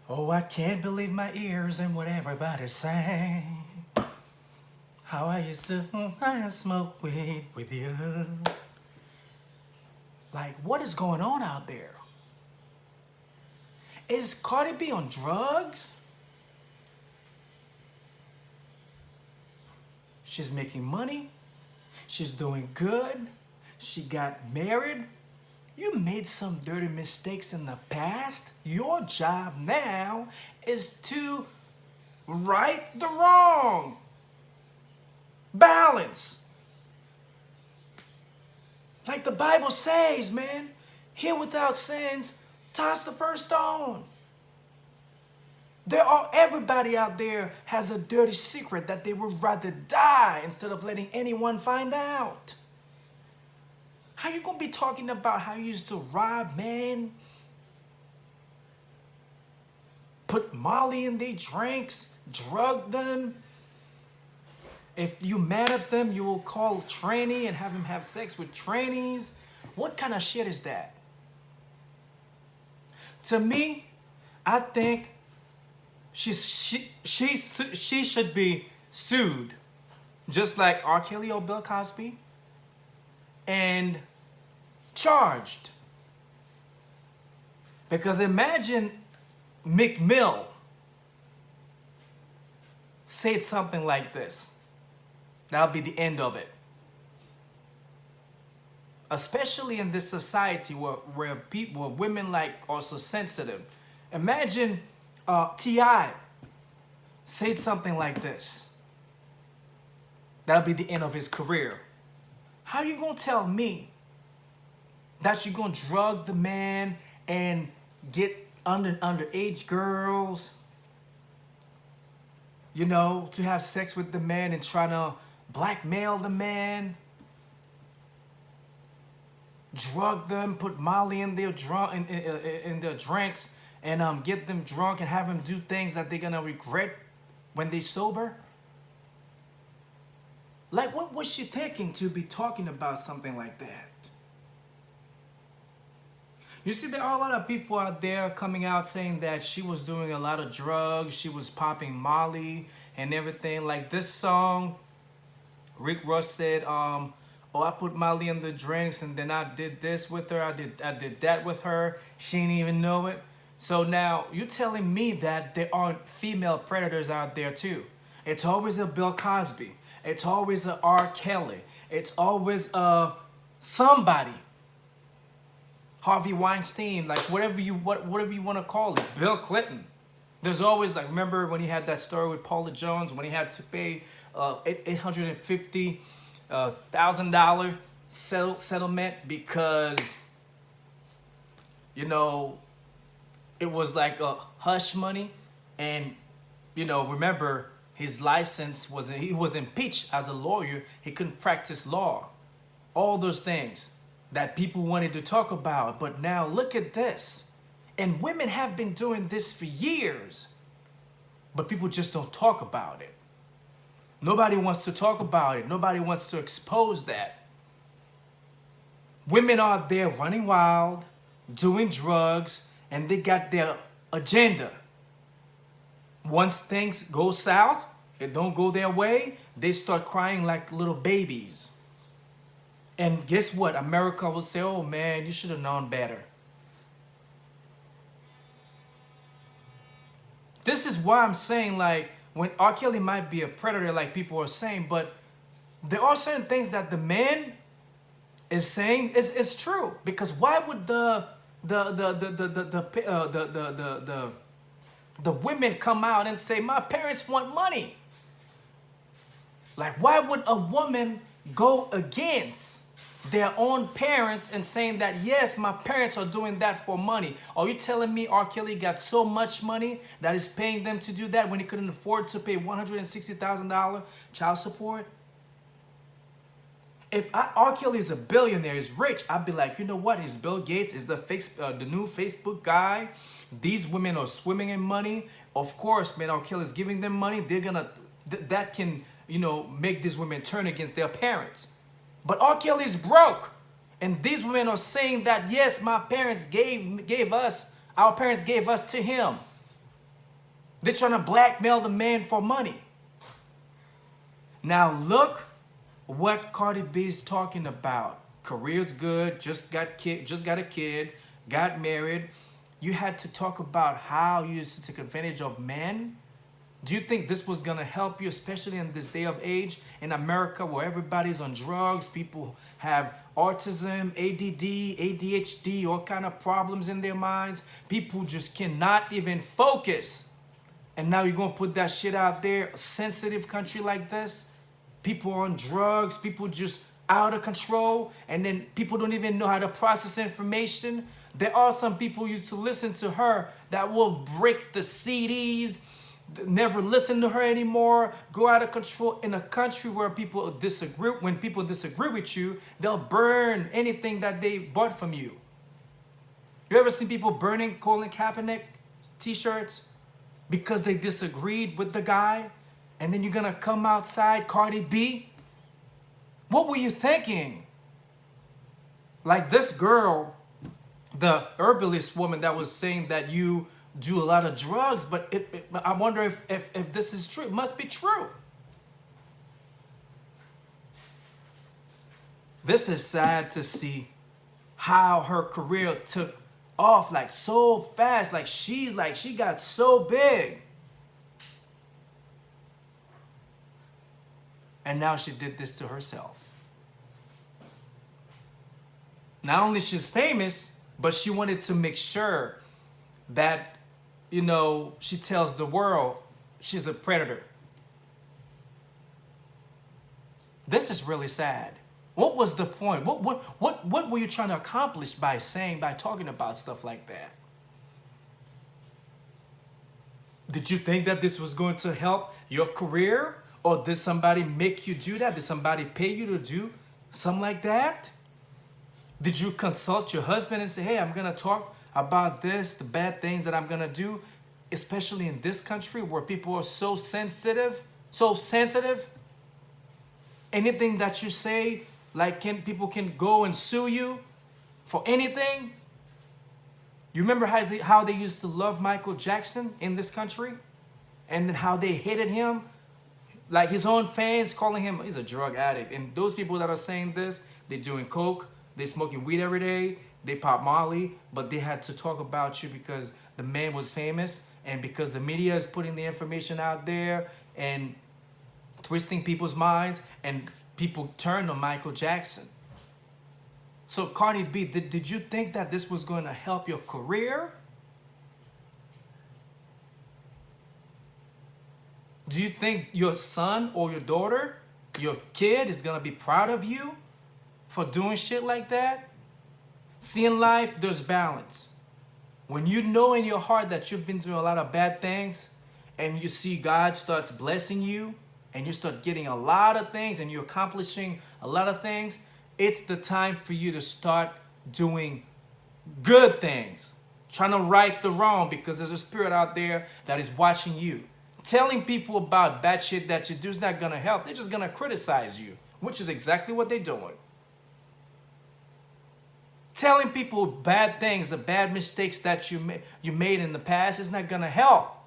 Oh, I can't believe my ears and what everybody's saying. How I used to smoke weed with you. Like, what is going on out there? Is Cardi B on drugs? She's making money. She's doing good. She got married. You made some dirty mistakes in the past. Your job now is to right the wrong. Balance. Like the Bible says, man, here without sins, toss the first stone. Everybody out there has a dirty secret that they would rather die instead of letting anyone find out. How you gonna be talking about how you used to rob men, put Molly in their drinks, drug them? If you mad at them, you will call a tranny and have him have sex with trannies. What kind of shit is that? To me, I think she should be sued, just like R. Kelly or Bill Cosby, and charged. Because imagine McMill said something like this. That'll be the end of it. Especially in this society where women like are so sensitive. Imagine T.I. said something like this. That'll be the end of his career. How you gonna tell me that you gonna drug the man and get underage girls, you know, to have sex with the man and try to blackmail the man, drug them, put Molly in their in their drinks, and get them drunk and have them do things that they're gonna regret when they sober? Like, what was she thinking to be talking about something like that? You see, there are a lot of people out there coming out saying that she was doing a lot of drugs, she was popping Molly and everything. Like this song, Rick Ross said, oh, I put Molly in the drinks and then I did this with her, I did that with her, she didn't even know it. So now, you're telling me that there aren't female predators out there too. It's always a Bill Cosby. It's always a R. Kelly. It's always somebody. Harvey Weinstein, like whatever you want to call it. Bill Clinton. There's always, like, remember when he had that story with Paula Jones when he had to pay $850,000 settlement because, you know, it was like a hush money, and, you know, remember his license he was impeached as a lawyer. He couldn't practice law. All those things that people wanted to talk about. But now look at this. And women have been doing this for years. But people just don't talk about it. Nobody wants to talk about it. Nobody wants to expose that. Women are there running wild, doing drugs, and they got their agenda. Once things go south, it don't go their way, they start crying like little babies. And guess what? America will say, oh man, you should have known better. This is why I'm saying, like, when R. Kelly might be a predator, like people are saying, but there are certain things that the man is saying is true. Because why would the women come out and say, my parents want money? Like, why would a woman go against their own parents and saying that, yes, my parents are doing that for money? Are you telling me R. Kelly got so much money that is paying them to do that when he couldn't afford to pay $160,000 child support? If R. Kelly is a billionaire, he's rich, I'd be like, you know what? He's Bill Gates, is the new Facebook guy. These women are swimming in money. Of course, man, R. Kelly's giving them money. They're gonna, that can, you know, make these women turn against their parents. But R. Kelly's broke. And these women are saying that, yes, my parents gave us, our parents gave us to him. They're trying to blackmail the man for money. Now look what Cardi B is talking about. Career's good, just got a kid, got married. You had to talk about how you used to take advantage of men. Do you think this was gonna help you, especially in this day of age in America where everybody's on drugs, people have autism, ADD, ADHD, all kind of problems in their minds. People just cannot even focus. And now you're gonna put that shit out there, a sensitive country like this, people on drugs, people just out of control, and then people don't even know how to process information. There are some people who used to listen to her that will break the CDs, never listen to her anymore, go out of control in a country where people disagree. When people disagree with you, they'll burn anything that they bought from you. You ever seen people burning Colin Kaepernick t-shirts because they disagreed with the guy? And then you're gonna come outside, Cardi B? What were you thinking? Like this girl, the herbalist woman that was saying that you do a lot of drugs, but I wonder if this is true. It must be true. This is sad to see how her career took off like so fast. Like she got so big. And now she did this to herself. Not only she's famous, but she wanted to make sure that, you know, she tells the world she's a predator. This is really sad. What was the point? What were you trying to accomplish by talking about stuff like that? Did you think that this was going to help your career? Or did somebody make you do that? Did somebody pay you to do something like that? Did you consult your husband and say, hey, I'm going to talk about this, the bad things that I'm going to do, especially in this country where people are so sensitive? Anything that you say, like people can go and sue you for anything? You remember how they used to love Michael Jackson in this country? And then how they hated him? Like his own fans calling him, he's a drug addict. And those people that are saying this, they're doing coke, they're smoking weed every day, they pop Molly, but they had to talk about you because the man was famous and because the media is putting the information out there and twisting people's minds, and people turned on Michael Jackson. So Cardi B, did you think that this was going to help your career? Do you think your son or your daughter, your kid is going to be proud of you for doing shit like that? See, in life, there's balance. When you know in your heart that you've been doing a lot of bad things and you see God starts blessing you and you start getting a lot of things and you're accomplishing a lot of things, it's the time for you to start doing good things. Trying to right the wrong, because there's a spirit out there that is watching you. Telling people about bad shit that you do is not going to help. They're just going to criticize you, which is exactly what they're doing. Telling people bad things, the bad mistakes that you made in the past is not going to help.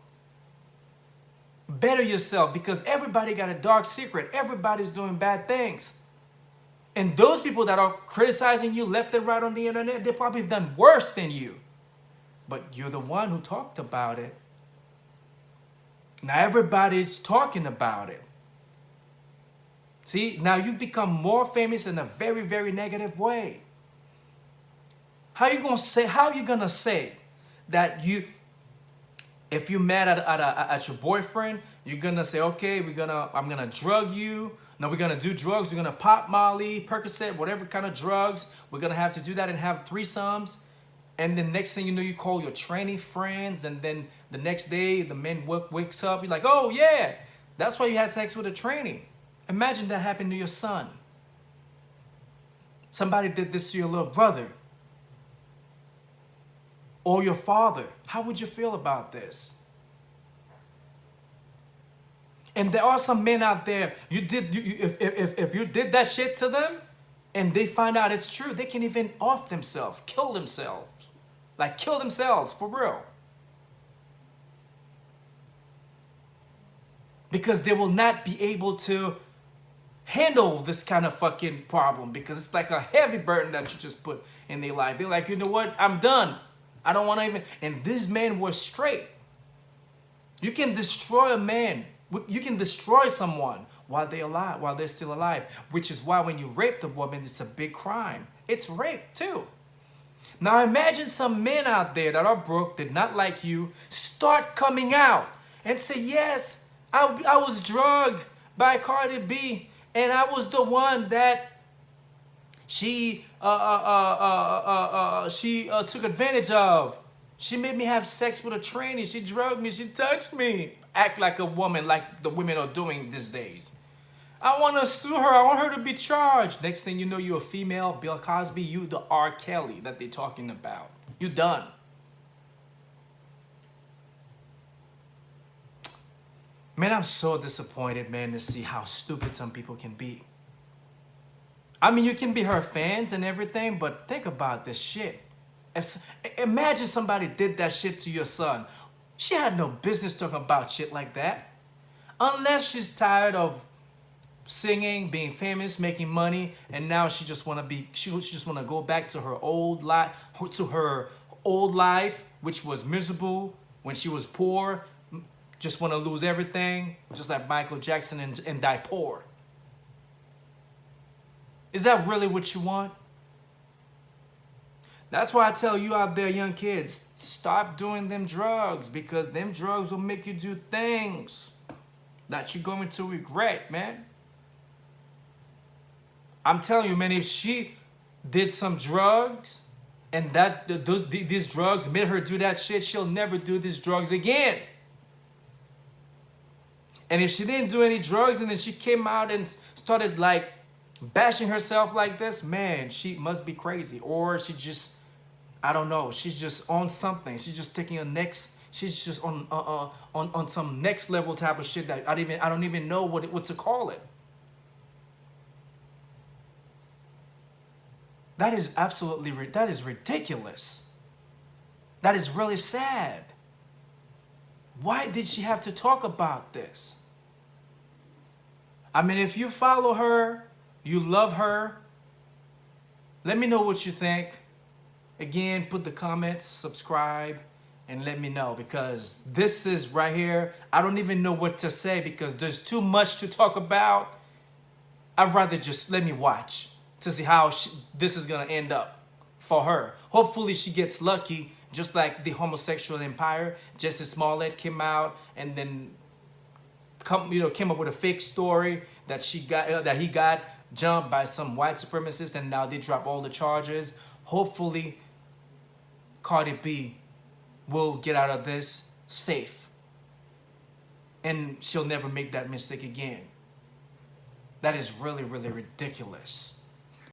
Better yourself, because everybody got a dark secret. Everybody's doing bad things. And those people that are criticizing you left and right on the internet, they probably have done worse than you. But you're the one who talked about it. Now everybody's talking about it. See, now you become more famous in a very, very negative way. How you gonna say that if you're mad at your boyfriend, you're gonna say, okay, I'm gonna drug you. No, we're gonna do drugs. We're gonna pop Molly, Percocet, whatever kind of drugs. We're gonna have to do that and have threesomes. And then next thing you know, you call your tranny friends, and then the next day the man wakes up. You're like, oh yeah, that's why you had sex with a tranny. Imagine that happened to your son. Somebody did this to your little brother or your father. How would you feel about this? And there are some men out there, if you did that shit to them and they find out it's true, they can even off themselves, kill themselves. Like kill themselves, for real. because they will not be able to handle this kind of fucking problem, because it's like a heavy burden that you just put in their life. They're like, you know what? I'm done. I don't want to even. And these men were straight. You can destroy a man. You can destroy someone while they're alive, while they're still alive. Which is why when you rape the woman, it's a big crime. It's rape too. Now imagine some men out there that are broke, did not like you, start coming out and say, yes, I was drugged by Cardi B, and I was the one that she took advantage of. She made me have sex with a trainee. She drugged me. She touched me. Act like a woman, like the women are doing these days. I want to sue her. I want her to be charged. Next thing you know, you're a female. Bill Cosby, you the R. Kelly that they're talking about. You done. Man, I'm so disappointed, man, to see how stupid some people can be. I mean, you can be her fans and everything, but think about this shit. Imagine somebody did that shit to your son. She had no business talking about shit like that. Unless she's tired of singing, being famous, making money, and now she just want to be, she just want to go back to her old life, which was miserable when she was poor. Just want to lose everything, just like Michael Jackson, and die poor. Is that really what you want? That's why I tell you out there, young kids, stop doing them drugs, because them drugs will make you do things that you're going to regret, man. I'm telling you, man, if she did some drugs and these drugs made her do that shit, she'll never do these drugs again. And if she didn't do any drugs and then she came out and started like bashing herself like this, man, she must be crazy. Or she just, I don't know, she's just on something. She's just taking a next, she's just on some next level type of shit that I don't even know what to call it. That is absolutely, that is ridiculous. That is really sad. Why did she have to talk about this? I mean, if you follow her, you love her, let me know what you think. Again, put the comments, subscribe, and let me know, because this is right here, I don't even know what to say because there's too much to talk about. I'd rather just let me watch to see how this is going to end up for her. Hopefully she gets lucky, just like the homosexual empire. Jussie Smollett came out and then came up with a fake story that he got jumped by some white supremacists, and now they drop all the charges. Hopefully Cardi B will get out of this safe, and she'll never make that mistake again. That is really, really ridiculous.